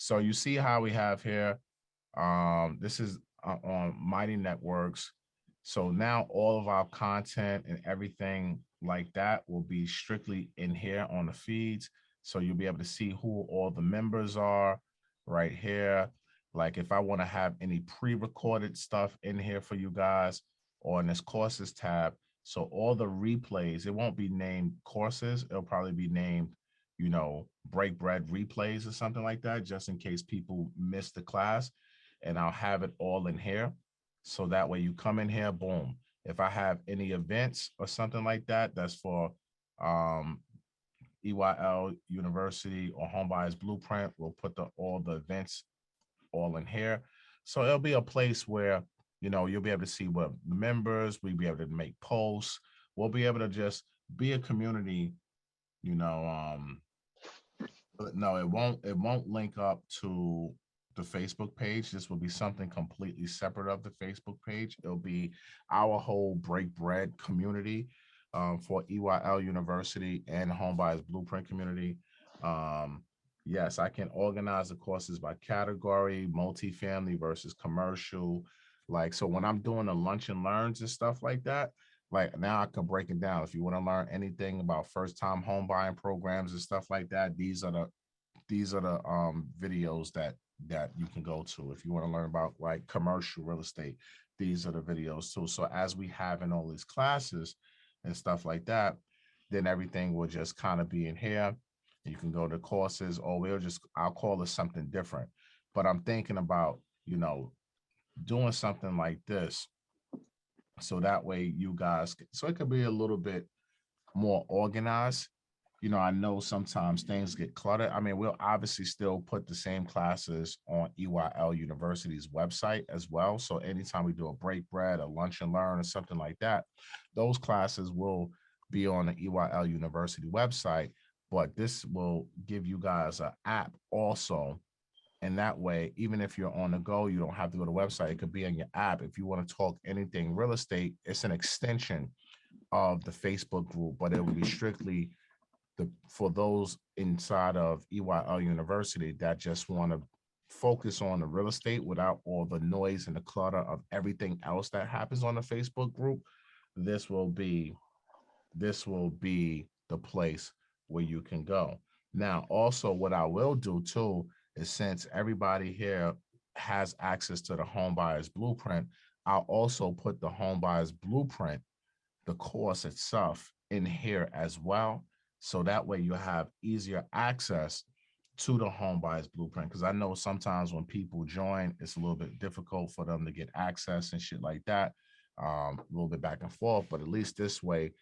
So you see how we have here. This is on Mighty Networks. So now all of our content and everything like that will be strictly in here on the feeds. So you'll be able to see who all the members are right here. Like if I want to have any pre-recorded stuff in here for you guys or in this courses tab. So all the replays, it won't be named courses. It'll probably be named, break bread replays or something like that, just in case people miss the class. And I'll have it all in here. So that way you come in here, boom. If I have any events or something like that, that's for um, EYL University or Homebuyers Blueprint, we'll put all the events all in here. So it'll be a place where, you'll be able to see what members, we'll be able to make posts. We'll be able to just be a community, you know, but no, it won't link up to the Facebook page. This will be something completely separate of the Facebook page. It'll be our whole Break Bread community for EYL University and Homebuyers Blueprint community. Yes, I can organize the courses by category, multifamily versus commercial. Like, so when I'm doing the lunch and learns and stuff like that, like now I can break it down. If you want to learn anything about first time home buying programs and stuff like that, these are the videos that you can go to. If you want to learn about like commercial real estate, these are the videos too. So as we have in all these classes and stuff like that, then everything will just kind of be in here. You can go to courses, or I'll call it something different. But I'm thinking about, doing something like this, so that way you guys, so it could be a little bit more organized. I know sometimes things get cluttered. I mean, we'll obviously still put the same classes on EYL University's website as well. So anytime we do a break bread, a lunch and learn, or something like that, those classes will be on the EYL University website. But this will give you guys an app also. And that way, even if you're on the go, you don't have to go to the website. It could be on your app. If you want to talk anything real estate, it's an extension of the Facebook group, but it will be strictly for those inside of EYL University that just want to focus on the real estate without all the noise and the clutter of everything else that happens on the Facebook group. This will be this will be the place where you can go. Now, also what I will do too is, since everybody here has access to the home buyers blueprint, I'll also put the home buyers blueprint, the course itself, in here as well. So that way you have easier access to the home buyers blueprint. Because I know sometimes when people join, it's a little bit difficult for them to get access and shit like that. A little bit back and forth, but at least this way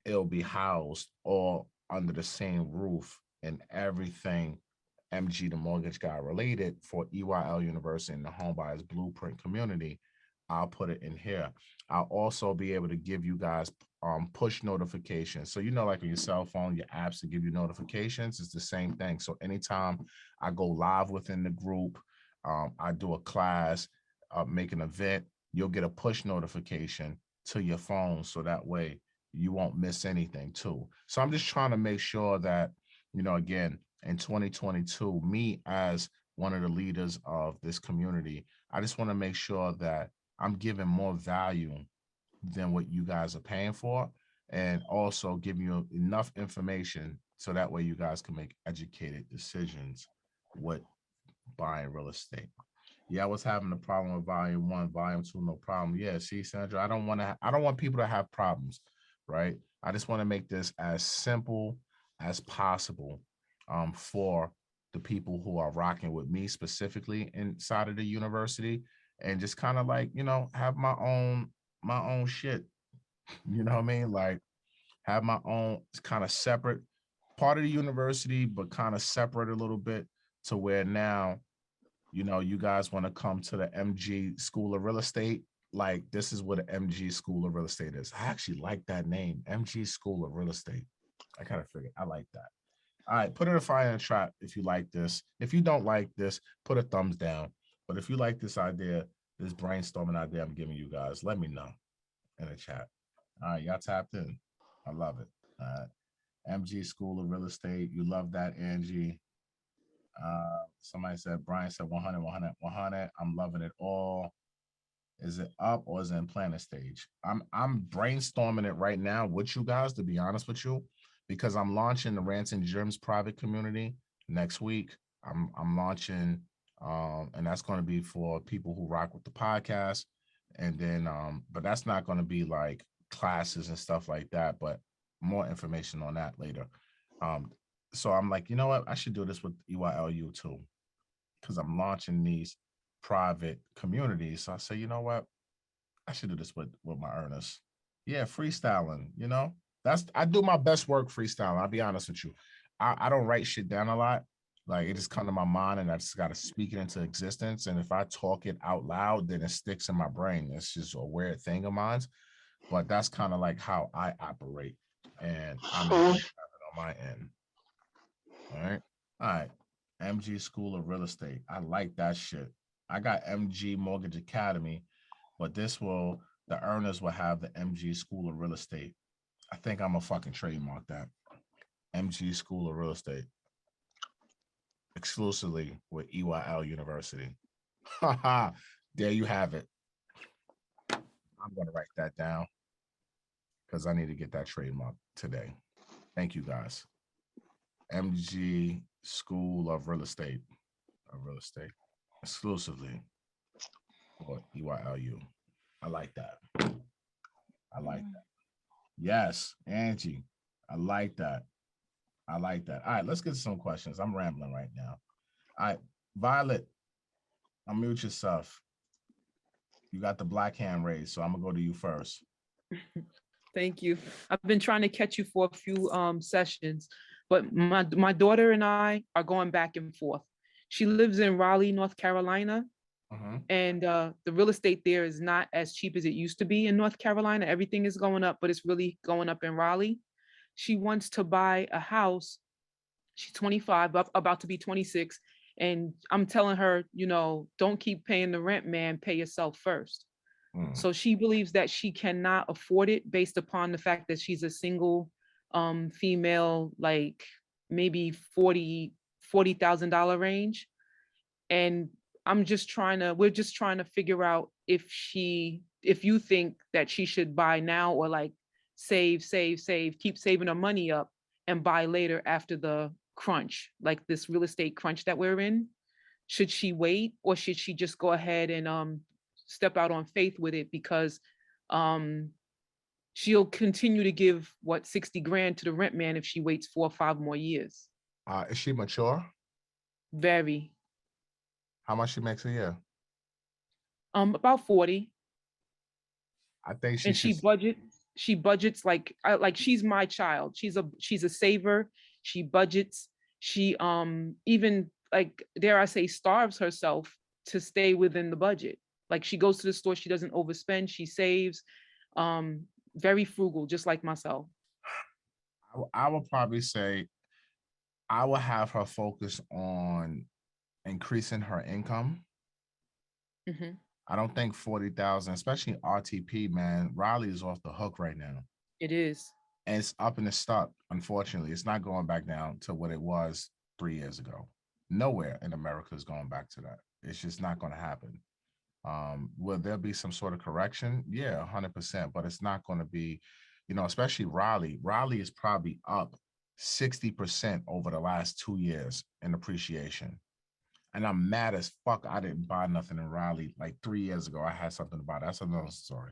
it'll be housed all under the same roof and everything MG the mortgage guy related for EYL University and the home buyers blueprint community. I'll put it in here. I'll also be able to give you guys push notifications. So, like on your cell phone, your apps to give you notifications, it's the same thing. So anytime I go live within the group, I do a class, make an event, you'll get a push notification to your phone. So that way you won't miss anything too. So I'm just trying to make sure that, again, in 2022, me as one of the leaders of this community, I just want to make sure that I'm giving more value than what you guys are paying for, and also give you enough information so that way you guys can make educated decisions with buying real estate. Yeah, I was having a problem with volume one, volume two, no problem. Yeah, see, Sandra, I don't want people to have problems, right? I just want to make this as simple as possible for the people who are rocking with me specifically inside of the university, and just kind of like, have my own shit. You know what I mean? Like have my own kind of separate part of the university, but kind of separate a little bit to where now, you guys want to come to the MG School of Real Estate. Like this is what the MG School of Real Estate is. I actually like that name, MG School of Real Estate. I kind of figured I like that. All right, put it in a fire and trap if you like this. If you don't like this, put a thumbs down. But if you like this idea, this brainstorming idea I'm giving you guys, let me know in the chat. All right, y'all tapped in. I love it. MG School of Real Estate. You love that, Angie. Somebody said, Brian said 100, 100, 100. I'm loving it all. Is it up or is it in planning stage? I'm brainstorming it right now with you guys, to be honest with you, because I'm launching the Rants and Gems private community next week. I'm launching, and that's going to be for people who rock with the podcast. And then, but that's not going to be like classes and stuff like that, but more information on that later. Um, so I'm like, you know what? I should do this with EYLU too, because I'm launching these private communities. So I say, you know what? I should do this with my earners. Yeah, freestyling, you know? That's I do my best work freestyling. I'll be honest with you. I don't write shit down a lot. Like it just come to my mind and I just gotta speak it into existence. And if I talk it out loud, then it sticks in my brain. It's just a weird thing of mine. But that's kind of like how I operate. And I'm on my end. All right. All right. MG School of Real Estate. I like that shit. I got MG Mortgage Academy, but the earners will have the MG School of Real Estate. I think I'm gonna fucking trademark that. MG School of Real Estate exclusively with EYL University. Haha, there you have it. I'm gonna write that down because I need to get that trademark today. Thank you guys. MG School of Real Estate. Exclusively for EYLU. I like that. I like that. Yes, Angie. I like that. I like that. All right, let's get to some questions. I'm rambling right now. All right, Violet, unmute yourself. You got the black hand raised, so I'm gonna go to you first. Thank you. I've been trying to catch you for a few sessions, but my daughter and I are going back and forth. She lives in Raleigh, North Carolina, and the real estate there is not as cheap as it used to be in North Carolina. Everything is going up, but it's really going up in Raleigh. She wants to buy a house. She's 25, about to be 26, and I'm telling her, don't keep paying the rent, man. Pay yourself first. So she believes that she cannot afford it based upon the fact that she's a single female, like maybe $40,000 range. And we're just trying to figure out if you think that she should buy now or like save, keep saving her money up and buy later after the crunch, like this real estate crunch that we're in. Should she wait or should she just go ahead and step out on faith with it, because um she'll continue to give 60 grand to the rent man if she waits 4 or 5 more years. Is she mature? Very. How much she makes a year? About 40. I think and she budgets like she's my child. She's a saver. She budgets. She even, like, dare I say, starves herself to stay within the budget. Like, she goes to the store, she doesn't overspend, she saves. Very frugal, just like myself. I would probably say I will have her focus on increasing her income. I don't think 40,000, especially RTP, man. Raleigh is off the hook right now. It is. And it's up and it's stuck. Unfortunately, it's not going back down to what it was 3 years ago. Nowhere in America is going back to that. It's just not going to happen. Will there be some sort of correction? Yeah, 100%. But it's not going to be, especially Raleigh. Raleigh is probably up 60% over the last 2 years in appreciation. And I'm mad as fuck. I didn't buy nothing in Raleigh like 3 years ago. I had something to buy. That's another story.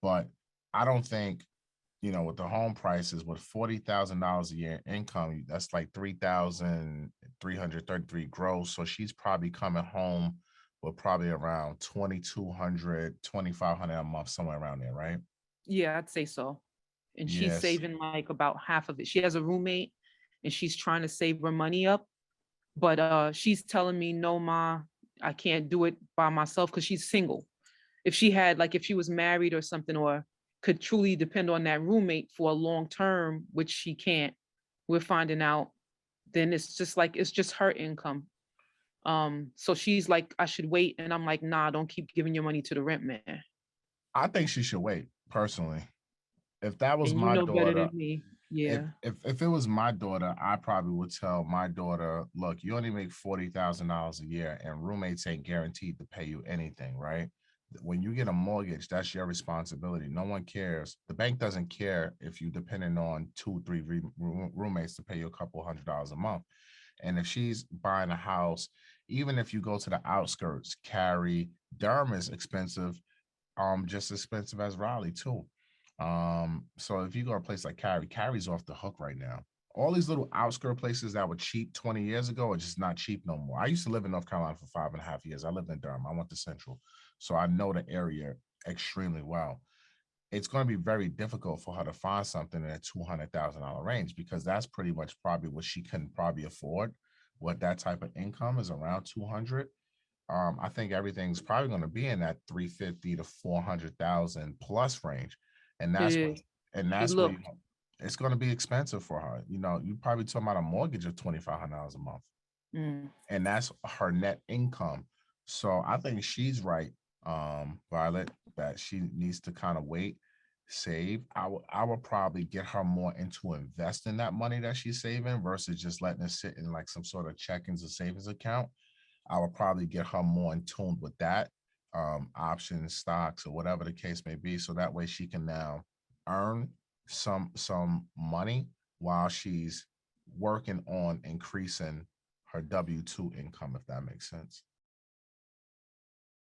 But I don't think, with the home prices, with $40,000 a year income, that's like 3,333 gross. So she's probably coming home with probably around 2,200, 2,500 a month, somewhere around there, right? Yeah, I'd say so. And she's Yes. saving like about half of it. She has a roommate and she's trying to save her money up. But she's telling me, no, Ma, I can't do it by myself, because she's single. If she was married or something, or could truly depend on that roommate for a long term, which she can't, we're finding out, then it's just her income. So she's like, I should wait. And I'm like, nah, don't keep giving your money to the rent man. I think she should wait, personally. If that was And you my know better daughter, than me. Yeah. If it was my daughter, I probably would tell my daughter, look, you only make $40,000 a year, and roommates ain't guaranteed to pay you anything, right? When you get a mortgage, that's your responsibility. No one cares. The bank doesn't care if you depending on two, three roommates to pay you a couple $100 a month. And if she's buying a house, even if you go to the outskirts, Cary, Durham is expensive, just as expensive as Raleigh too. So if you go to a place like Cary, Cary's off the hook right now. All these little outskirt places that were cheap 20 years ago are just not cheap no more. I used to live in North Carolina for 5.5 years. I lived in Durham. I went to Central. So I know the area extremely well. It's going to be very difficult for her to find something in a $200,000 range because that's pretty much probably what she can probably afford. What that type of income is around 200. I think everything's probably going to be in that 350 to 400,000 plus range, and It that's what, is. and She that's where looked. it's going to be expensive for her. You probably talking about a mortgage of $2,500 a month, Mm, and that's her net income. So I think she's right, Violet, that she needs to kind of wait, save. I would probably get her more into investing that money that she's saving versus just letting it sit in like some sort of checkings or savings account. I would probably get her more in tune with that, options, stocks, or whatever the case may be. So that way she can now earn some money while she's working on increasing her W-2 income, if that makes sense.